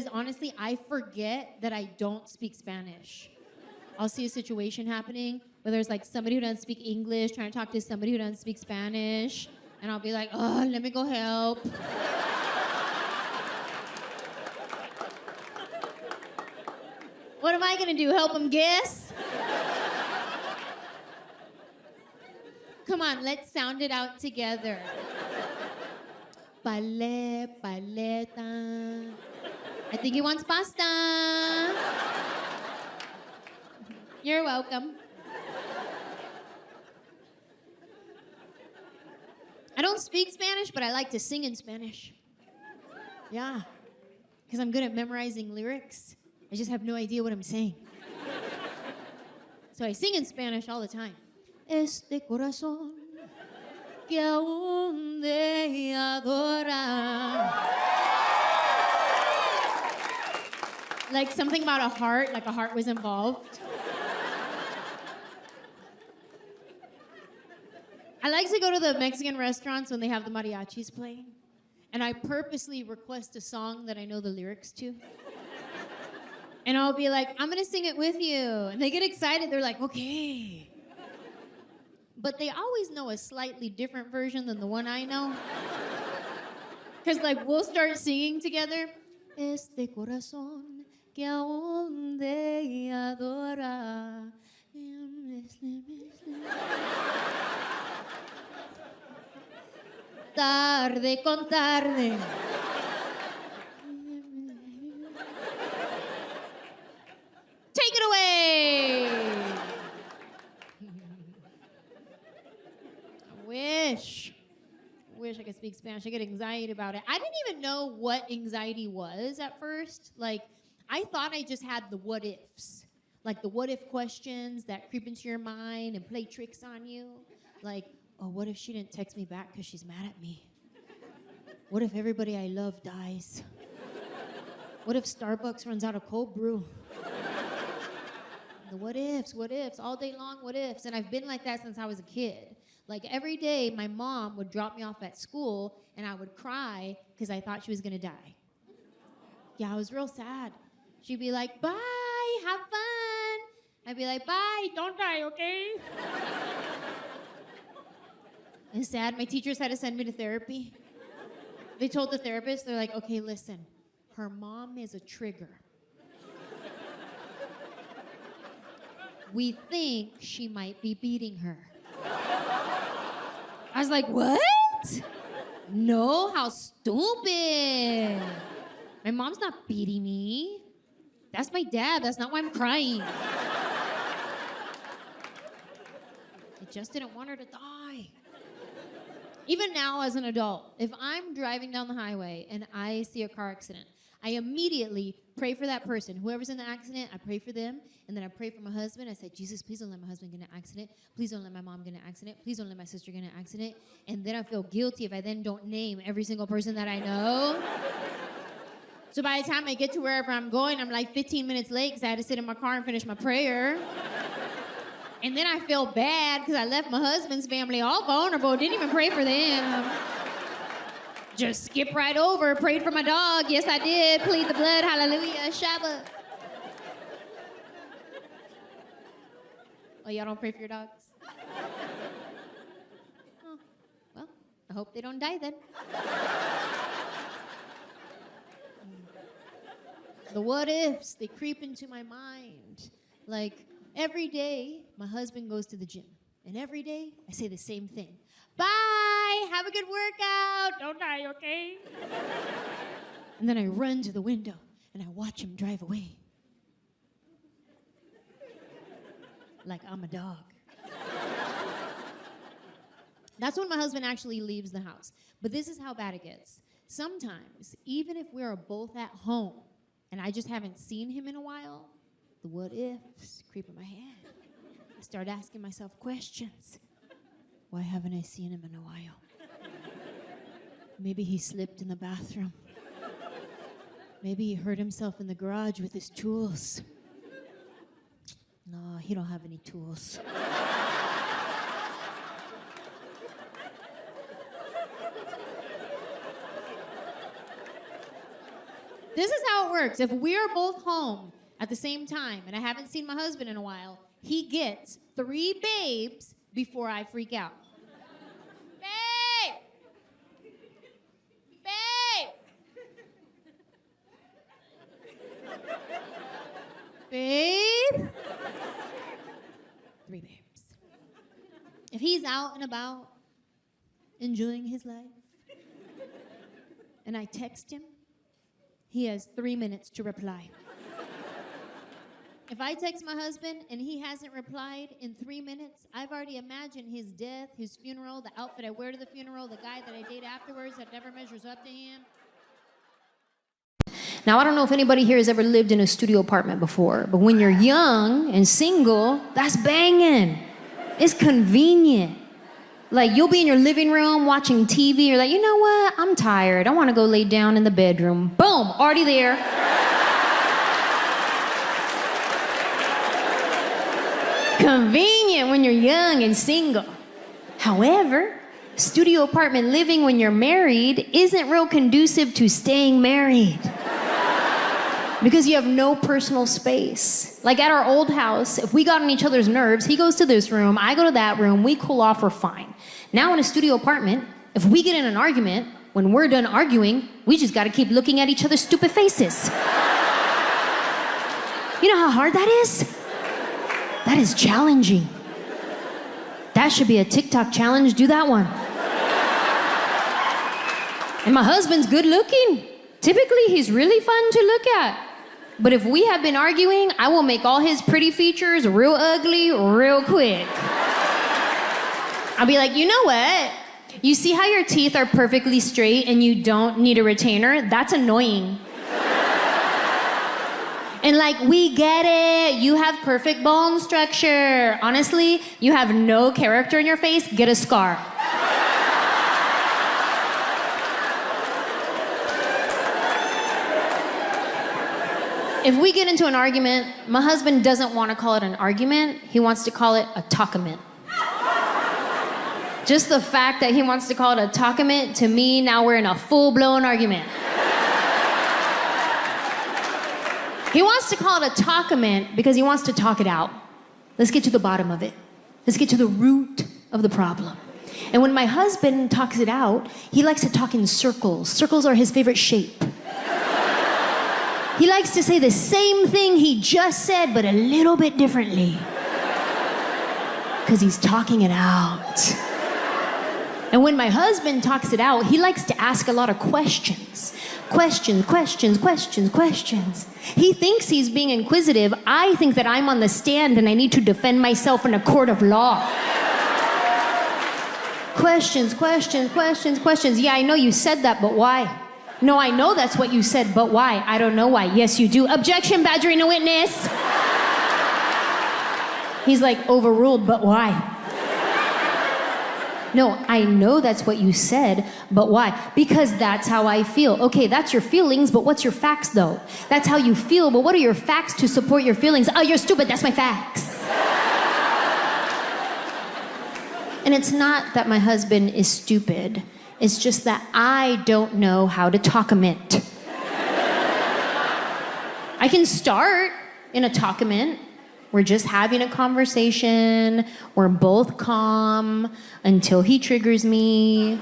because honestly, I forget that I don't speak Spanish. I'll see a situation happening where there's like somebody who doesn't speak English trying to talk to somebody who doesn't speak Spanish, and I'll be like, oh, let me go help. What am I gonna do, help them guess? Come on, let's sound it out together. Pale, paleta. I think he wants pasta. You're welcome. I don't speak Spanish, but I like to sing in Spanish. Yeah, because I'm good at memorizing lyrics. I just have no idea what I'm saying. So I sing in Spanish all the time. Este corazón que aún te adora. Like something about a heart, like a heart was involved. I like to go to the Mexican restaurants when they have the mariachis playing, and I purposely request a song that I know the lyrics to. And I'll be like, I'm gonna sing it with you. And they get excited, they're like, okay. But they always know a slightly different version than the one I know. Because like, we'll start singing together. Este corazón que aún te adora. Tarde con tarde. Take it away. I wish I could speak Spanish. I get anxiety about it. I didn't even know what anxiety was at first. Like, I thought I just had the what ifs. Like the what if questions that creep into your mind and play tricks on you. Like, oh, what if she didn't text me back because she's mad at me? What if everybody I love dies? What if Starbucks runs out of cold brew? The what ifs, all day long what ifs. And I've been like that since I was a kid. Like every day, my mom would drop me off at school and I would cry because I thought she was gonna die. Yeah, I was real sad. She'd be like, bye, have fun. I'd be like, bye, don't die, okay? And sad, my teachers had to send me to therapy. They told the therapist, they're like, okay, listen, her mom is a trigger. We think she might be beating her. I was like, what? No, how stupid. My mom's not beating me. That's my dad, that's not why I'm crying. I just didn't want her to die. Even now as an adult, if I'm driving down the highway and I see a car accident, I immediately pray for that person. Whoever's in the accident, I pray for them. And then I pray for my husband. I say, Jesus, please don't let my husband get in an accident. Please don't let my mom get in an accident. Please don't let my sister get in an accident. And then I feel guilty if I then don't name every single person that I know. So by the time I get to wherever I'm going, I'm like 15 minutes late because I had to sit in my car and finish my prayer. And then I feel bad because I left my husband's family all vulnerable, didn't even pray for them. Just skip right over, prayed for my dog. Yes, I did. Plead the blood. Hallelujah. Shabbat. Oh, y'all don't pray for your dogs? Oh, well, I hope they don't die then. The what ifs, they creep into my mind. Like, every day, my husband goes to the gym. And every day, I say the same thing. Bye, have a good workout. Don't die, okay? And then I run to the window and I watch him drive away. Like I'm a dog. That's when my husband actually leaves the house. But this is how bad it gets. Sometimes, even if we're both at home and I just haven't seen him in a while, the what ifs creep in my head. I start asking myself questions. Why haven't I seen him in a while? Maybe he slipped in the bathroom. Maybe he hurt himself in the garage with his tools. No, he don't have any tools. This is how it works. If we're both home at the same time and I haven't seen my husband in a while, he gets 3 babes before I freak out. Babe! Babe! Babe? 3 babes. If he's out and about, enjoying his life, and I text him, he has 3 minutes to reply. If I text my husband and he hasn't replied in 3 minutes, I've already imagined his death, his funeral, the outfit I wear to the funeral, the guy that I date afterwards that never measures up to him. Now, I don't know if anybody here has ever lived in a studio apartment before, but when you're young and single, that's banging. It's convenient. Like, you'll be in your living room watching TV. You're like, you know what? I'm tired. I want to go lay down in the bedroom. Boom, already there. Convenient when you're young and single. However, studio apartment living when you're married isn't real conducive to staying married. Because you have no personal space. Like at our old house, if we got on each other's nerves, he goes to this room, I go to that room, we cool off, we're fine. Now in a studio apartment, if we get in an argument, when we're done arguing, we just gotta keep looking at each other's stupid faces. You know how hard that is? That is challenging. That should be a TikTok challenge, do that one. And my husband's good looking. Typically, he's really fun to look at. But if we have been arguing, I will make all his pretty features real ugly real quick. I'll be like, you know what? You see how your teeth are perfectly straight and you don't need a retainer? That's annoying. And like, we get it. You have perfect bone structure. Honestly, you have no character in your face. Get a scar. If we get into an argument, my husband doesn't want to call it an argument. He wants to call it a talkament. Just the fact that he wants to call it a talkament, to me, now we're in a full-blown argument. He wants to call it a talkament because he wants to talk it out. Let's get to the bottom of it. Let's get to the root of the problem. And when my husband talks it out, he likes to talk in circles. Circles are his favorite shape. He likes to say the same thing he just said, but a little bit differently. Because he's talking it out. And when my husband talks it out, he likes to ask a lot of questions. Questions. He thinks he's being inquisitive. I think that I'm on the stand and I need to defend myself in a court of law. Questions. Yeah, I know you said that, but why? No, I know that's what you said, but why? I don't know why. Yes, you do. Objection, badgering a witness. He's like, overruled, but why? No, I know that's what you said, but why? Because that's how I feel. Okay, that's your feelings, but what's your facts, though? That's how you feel, but what are your facts to support your feelings? Oh, you're stupid, that's my facts. And it's not that my husband is stupid. It's just that I don't know how to talkament. I can start in a talkament. We're just having a conversation. We're both calm until he triggers me,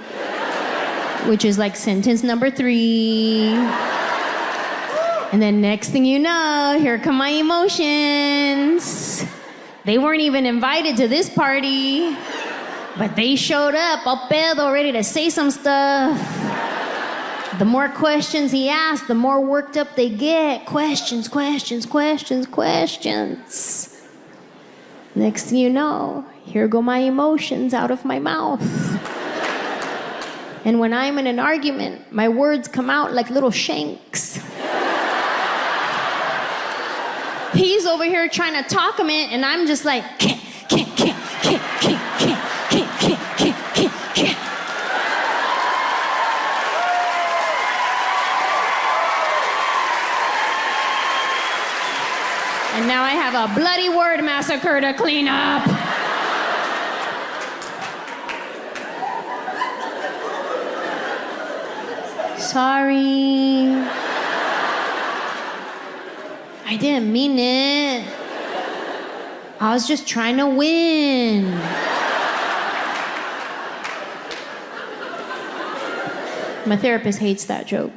which is like sentence number 3. And then next thing you know, here come my emotions. They weren't even invited to this party, but they showed up, all pedo, ready to say some stuff. The more questions he asks, the more worked up they get. Questions. Next thing you know, here go my emotions out of my mouth. And when I'm in an argument, my words come out like little shanks. He's over here trying to talk him in, and I'm just like, And now I have a bloody word massacre to clean up. Sorry. I didn't mean it. I was just trying to win. My therapist hates that joke.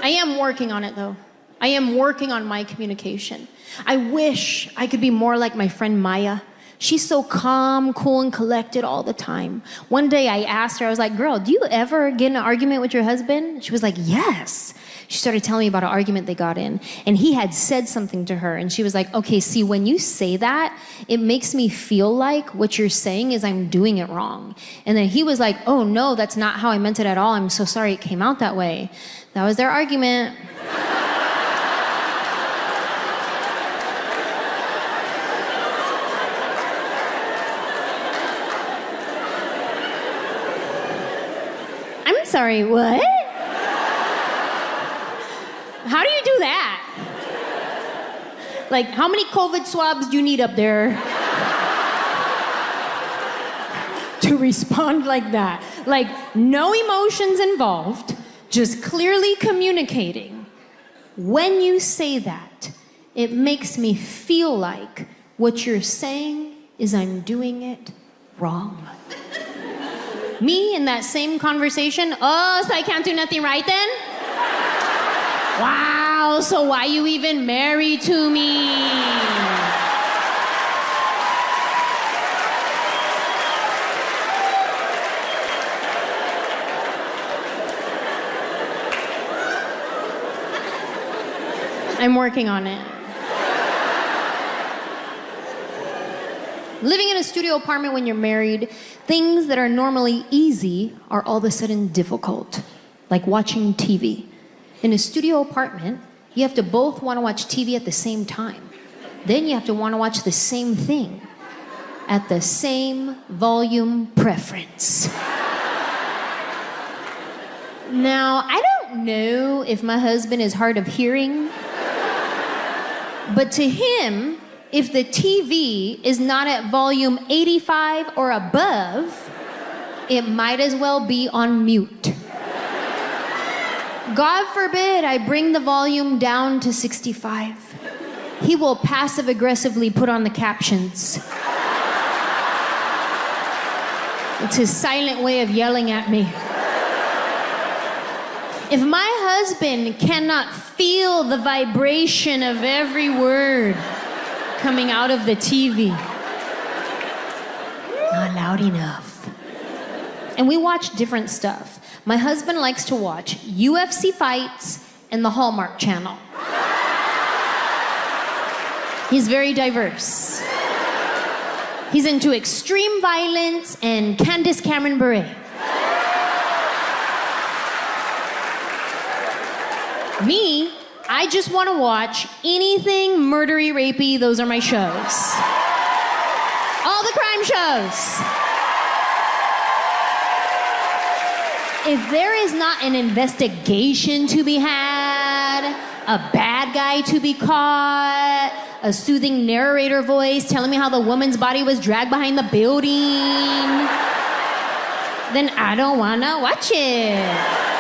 I am working on it, though. I am working on my communication. I wish I could be more like my friend Maya. She's so calm, cool, and collected all the time. One day I asked her, I was like, girl, do you ever get in an argument with your husband? She was like, yes. She started telling me about an argument they got in, and he had said something to her, and she was like, okay, see, when you say that, it makes me feel like what you're saying is I'm doing it wrong. And then he was like, oh, no, that's not how I meant it at all. I'm so sorry it came out that way. That was their argument. I'm sorry, what? How do you do that? Like, how many COVID swabs do you need up there to respond like that? Like, no emotions involved, just clearly communicating. When you say that, it makes me feel like what you're saying is I'm doing it wrong. Me in that same conversation, oh, so I can't do nothing right then? Wow, so why you even married to me? I'm working on it. Living in a studio apartment when you're married, things that are normally easy are all of a sudden difficult, like watching TV. In a studio apartment, you have to both want to watch TV at the same time. Then you have to want to watch the same thing at the same volume preference. Now, I don't know if my husband is hard of hearing, but to him, if the TV is not at volume 85 or above, it might as well be on mute. God forbid I bring the volume down to 65. He will passive-aggressively put on the captions. It's his silent way of yelling at me. If my husband cannot feel the vibration of every word coming out of the TV, not loud enough. And we watch different stuff. My husband likes to watch UFC fights and the Hallmark Channel. He's very diverse. He's into extreme violence and Candace Cameron Bure. Me, I just want to watch anything murdery, rapey. Those are my shows. All the crime shows. If there is not an investigation to be had, a bad guy to be caught, a soothing narrator voice telling me how the woman's body was dragged behind the building, then I don't want to watch it.